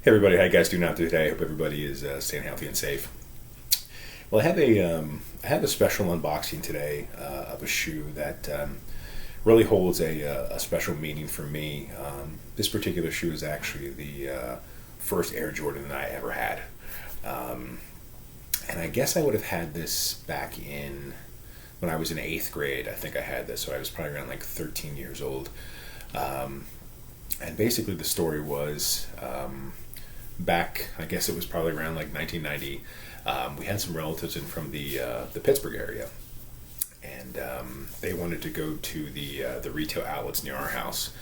Hey everybody, how you guys doing out there today? I hope everybody is staying healthy and safe. Well, I have a special unboxing today of a shoe that really holds a special meaning for me. This particular shoe is actually the first Air Jordan that I ever had, and I guess I would have had this back in when I was in 8th grade. I think I had this, so I was probably around like 13 years old. And basically, the story was. Back, I guess it was probably around like 1990, we had some relatives in from the Pittsburgh area, and they wanted to go to the retail outlets near our house,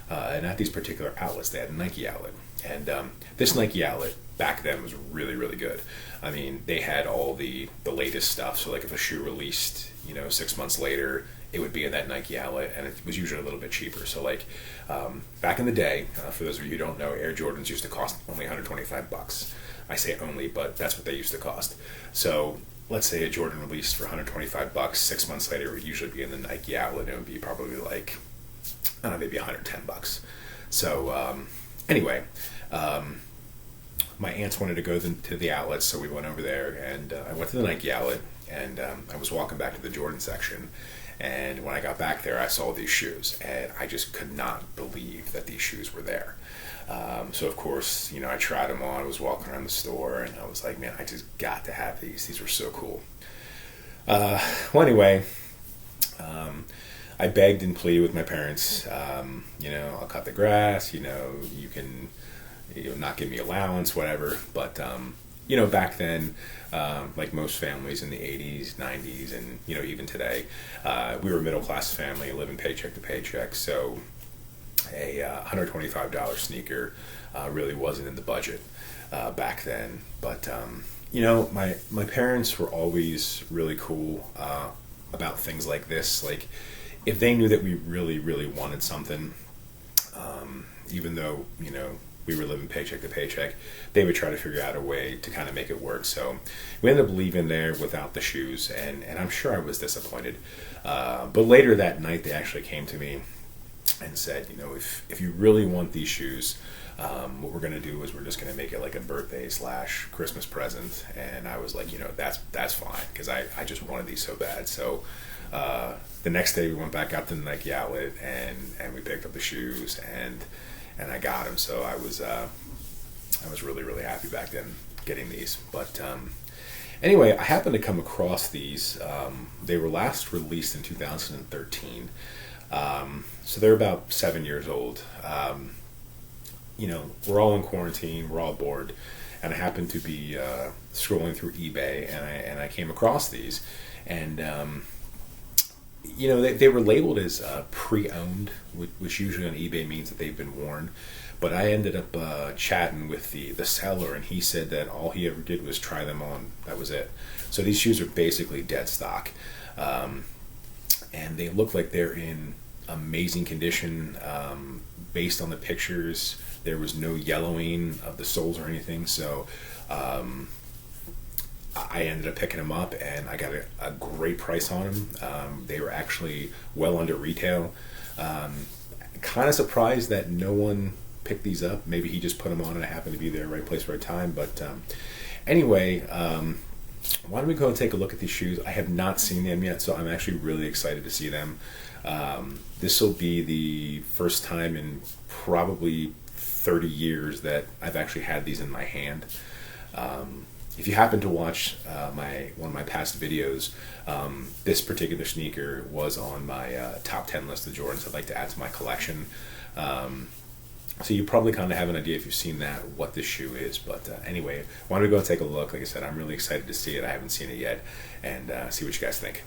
and at these particular outlets they had a Nike outlet, and this Nike outlet back then was really, really good. I mean, they had all the latest stuff, so like if a shoe released 6 months later, it would be in that Nike outlet, and it was usually a little bit cheaper. So like back in the day, for those of you who don't know, Air Jordans used to cost only $125. I say only, but that's what they used to cost. So let's say a Jordan released for $125. 6 months later, it would usually be in the Nike outlet, and it would be probably like, I don't know, maybe $110. So anyway, my aunts wanted to go to the outlets, so we went over there, and I went to the Nike outlet, and I was walking back to the Jordan section. And when I got back there, I saw these shoes, and I just could not believe that these shoes were there. So, of course, I tried them on. I was walking around the store, and I was like, man, I just got to have these. These were so cool. Well, anyway, I begged and pleaded with my parents, I'll cut the grass, you can not give me allowance, whatever. But, back then, like most families in the 80s, 90s, and even today, we were a middle class family living paycheck to paycheck. So a $125 sneaker really wasn't in the budget back then. But my parents were always really cool about things like this. Like if they knew that we really, really wanted something, even though we were living paycheck to paycheck, they would try to figure out a way to kind of make it work. So we ended up leaving there without the shoes, and I'm sure I was disappointed. But later that night, they actually came to me and said, if you really want these shoes, what we're going to do is we're just going to make it like a birthday / Christmas present. And I was like, that's fine, because I just wanted these so bad. So the next day we went back out to the Nike outlet, and we picked up the shoes, and I got them. So I was really, really happy back then getting these. But anyway, I happened to come across these. They were last released in 2013. So they're about 7 years old. We're all in quarantine. We're all bored. And I happened to be scrolling through eBay, and I came across these. And they were labeled as pre-owned, which usually on eBay means that they've been worn. But I ended up chatting with the seller, and he said that all he ever did was try them on. That was it. So these shoes are basically dead stock. And they look like they're in amazing condition. Based on the pictures, there was no yellowing of the soles or anything. So I ended up picking them up, and I got a great price on them. They were actually well under retail. Kind of surprised that no one picked these up. Maybe he just put them on and I happened to be there, right place, right time. But anyway, why don't we go and take a look at these shoes? I have not seen them yet, so I'm actually really excited to see them. This will be the first time in probably 30 years that I've actually had these in my hand. If you happen to watch one of my past videos, this particular sneaker was on my top 10 list of Jordans I'd like to add to my collection. So you probably kind of have an idea, if you've seen that, what this shoe is. But anyway, why don't we go and take a look? Like I said, I'm really excited to see it. I haven't seen it yet, and see what you guys think.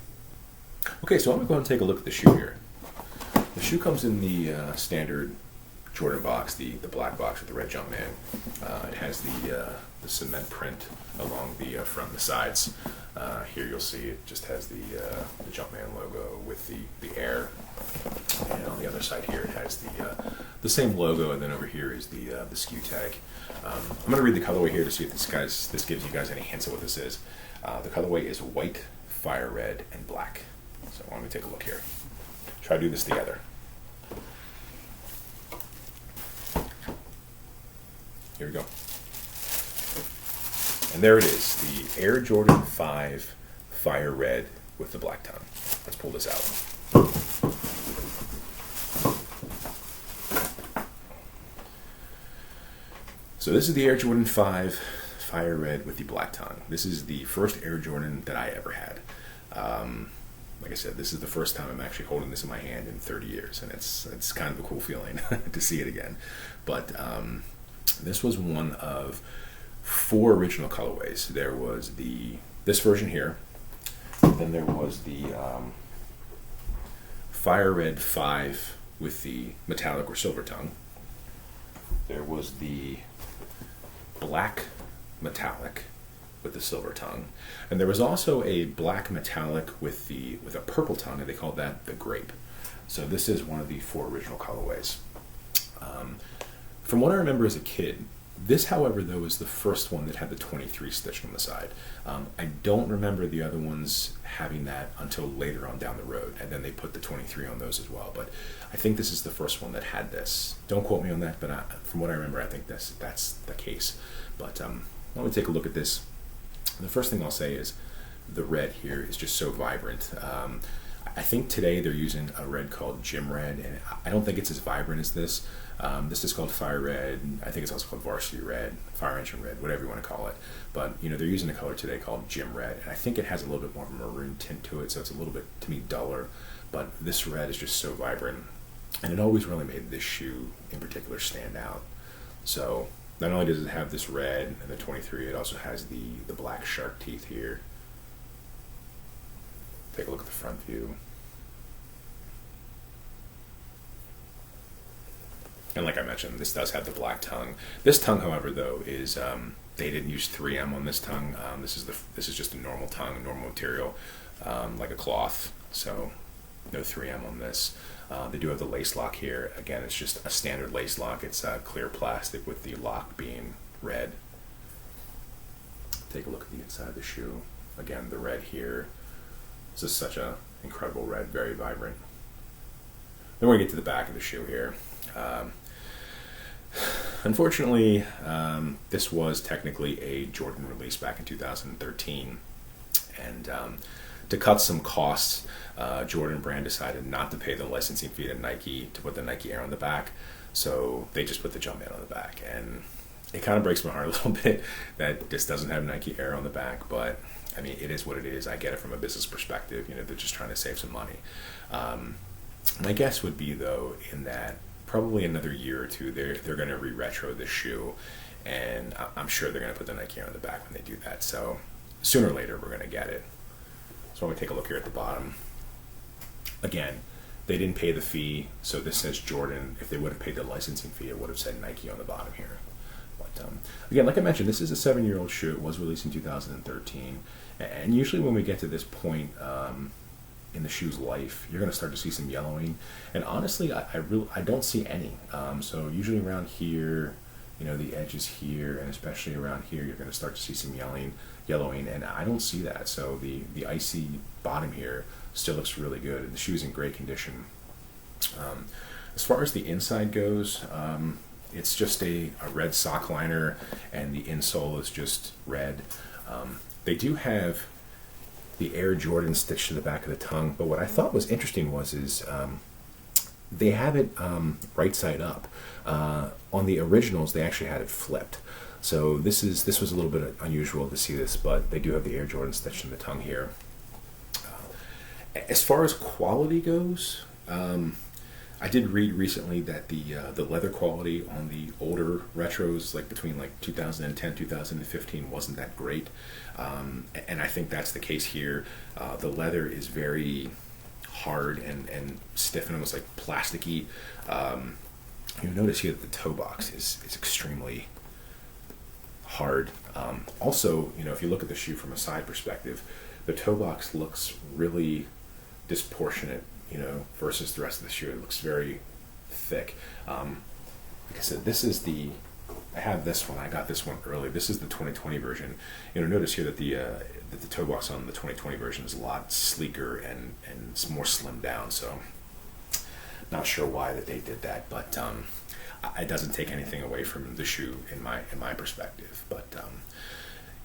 Okay, so why don't we go and take a look at the shoe here. The shoe comes in the standard Jordan box, the black box with the red Jumpman. It has the cement print along the front and the sides. Here you'll see it just has the Jumpman logo with the Air, and on the other side here it has the same logo, and then over here is the SKU tag. I'm going to read the colorway here to see if this gives you guys any hints of what this is. The colorway is white, fire red, and black. So why don't we take a look here? Try to do this together. Here we go. And there it is, the Air Jordan 5 Fire Red with the black tongue. Let's pull this out. So this is the Air Jordan 5 Fire Red with the black tongue. This is the first Air Jordan that I ever had. Like I said, this is the first time I'm actually holding this in my hand in 30 years, and it's kind of a cool feeling to see it again. But this was one of 4 original colorways. There was this version here, then there was the Fire Red 5 with the metallic or silver tongue. There was the black metallic with the silver tongue, and there was also a black metallic with a purple tongue, and they called that the grape. So this is one of the 4 original colorways. From what I remember as a kid, this, however, though, is the first one that had the 23 stitched on the side. I don't remember the other ones having that until later on down the road, and then they put the 23 on those as well. But I think this is the first one that had this. Don't quote me on that, but from what I remember, I think that's the case. But let me take a look at this. The first thing I'll say is the red here is just so vibrant. I think today they're using a red called Gym Red, and I don't think it's as vibrant as this. This is called Fire Red. I think it's also called Varsity Red, Fire Engine Red, whatever you want to call it. But they're using a color today called Gym Red, and I think it has a little bit more of a maroon tint to it, so it's a little bit, to me, duller. But this red is just so vibrant, and it always really made this shoe in particular stand out. So not only does it have this red and the 23, it also has the black shark teeth here. Take a look at the front view. And like I mentioned, this does have the black tongue. This tongue, however, though, is they didn't use 3M on this tongue. This is just a normal tongue, a normal material, like a cloth. So no 3M on this. They do have the lace lock here. Again, it's just a standard lace lock. It's clear plastic with the lock being red. Take a look at the inside of the shoe. Again, the red here. This is such an incredible red, very vibrant. Then we're going to get to the back of the shoe here. Unfortunately, this was technically a Jordan release back in 2013, and to cut some costs, Jordan brand decided not to pay the licensing fee to Nike to put the Nike Air on the back, so they just put the Jumpman on the back, and it kind of breaks my heart a little bit that this doesn't have Nike Air on the back, but I mean, it is what it is. I get it from a business perspective. They're just trying to save some money. My guess would be, though, in that probably another year or two, they're going to re-retro this shoe, and I'm sure they're going to put the Nike Air on the back when they do that. So sooner or later, we're going to get it. So when we take a look here at the bottom, again, they didn't pay the fee, so this says Jordan. If they would have paid the licensing fee, it would have said Nike on the bottom here. But again, like I mentioned, this is a 7-year-old shoe. It was released in 2013, and usually when we get to this point in the shoe's life, you're going to start to see some yellowing, and honestly, I don't see any. So usually around here, the edges here, and especially around here, you're going to start to see some yellowing, and I don't see that. So the icy bottom here still looks really good, and the shoe's in great condition. As far as the inside goes, it's just a red sock liner, and the insole is just red. They do have the Air Jordan stitched to the back of the tongue, but what I thought was interesting is they have it right side up. On the originals, they actually had it flipped. So this was a little bit unusual to see this, but they do have the Air Jordan stitched in the tongue here. As far as quality goes, I did read recently that the leather quality on the older retros, like between 2010 2015, wasn't that great, and I think that's the case here. The leather is very hard and stiff and almost like plasticky. You'll notice here that the toe box is extremely hard. Also, if you look at the shoe from a side perspective, the toe box looks really disproportionate, versus the rest of the shoe. It looks very thick. Like I said, I have this one. I got this one early. This is the 2020 version. Notice here that the toe box on the 2020 version is a lot sleeker and it's more slimmed down. So, not sure why that they did that, but it doesn't take anything away from the shoe in my perspective. But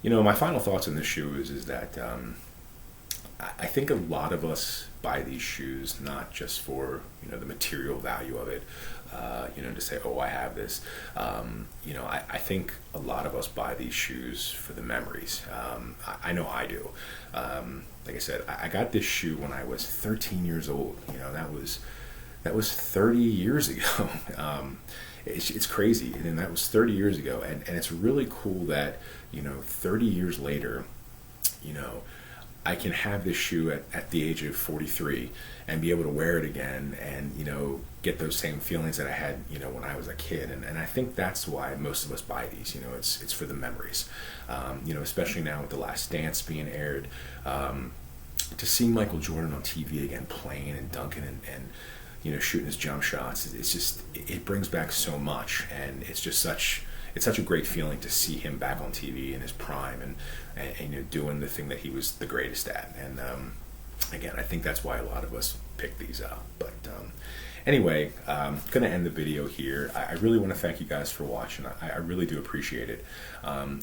My final thoughts on this shoe is that I think a lot of us buy these shoes not just for the material value of it, to say, oh, I have this. I think a lot of us buy these shoes for the memories. I know I do. Like I said, I got this shoe when I was 13 years old. That was 30 years ago. It's crazy, and that was 30 years ago, and it's really cool that 30 years later, I can have this shoe at the age of 43 and be able to wear it again and get those same feelings that I had when I was a kid, and I think that's why most of us buy these. It's for the memories, especially now with The Last Dance being aired, to see Michael Jordan on TV again playing and dunking and shooting his jump shots. It's just, it brings back so much, and it's such a great feeling to see him back on TV in his prime and doing the thing that he was the greatest at. And again, I think that's why a lot of us pick these up. But anyway, I'm going to end the video here. I really want to thank you guys for watching. I really do appreciate it.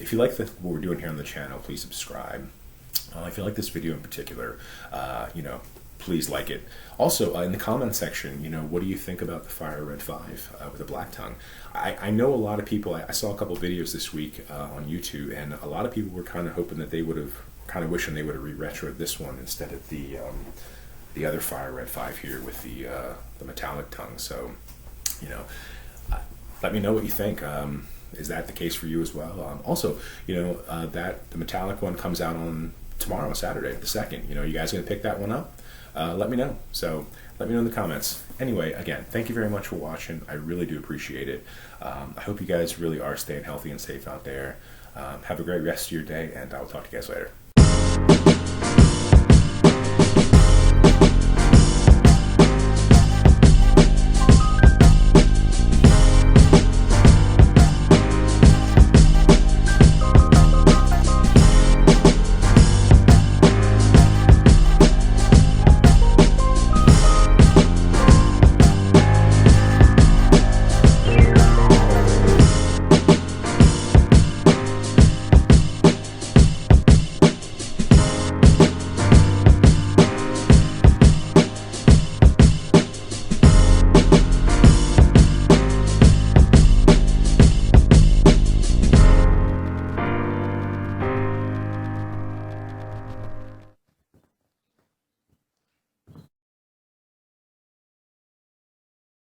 If you like what we're doing here on the channel, please subscribe. If you like this video in particular, please like it. Also, in the comment section, what do you think about the Fire Red 5 with the black tongue? I know a lot of people, I saw a couple videos this week on YouTube, and a lot of people were kind of hoping that they would have, kind of wishing they would have re-retroed this one instead of the other Fire Red 5 here with the metallic tongue. So, let me know what you think. Is that the case for you as well? Also, that the metallic one comes out on tomorrow, Saturday, the 2nd. You guys gonna pick that one up? Let me know. So let me know in the comments. Anyway, again, thank you very much for watching. I really do appreciate it. I hope you guys really are staying healthy and safe out there. Have a great rest of your day, and I'll talk to you guys later.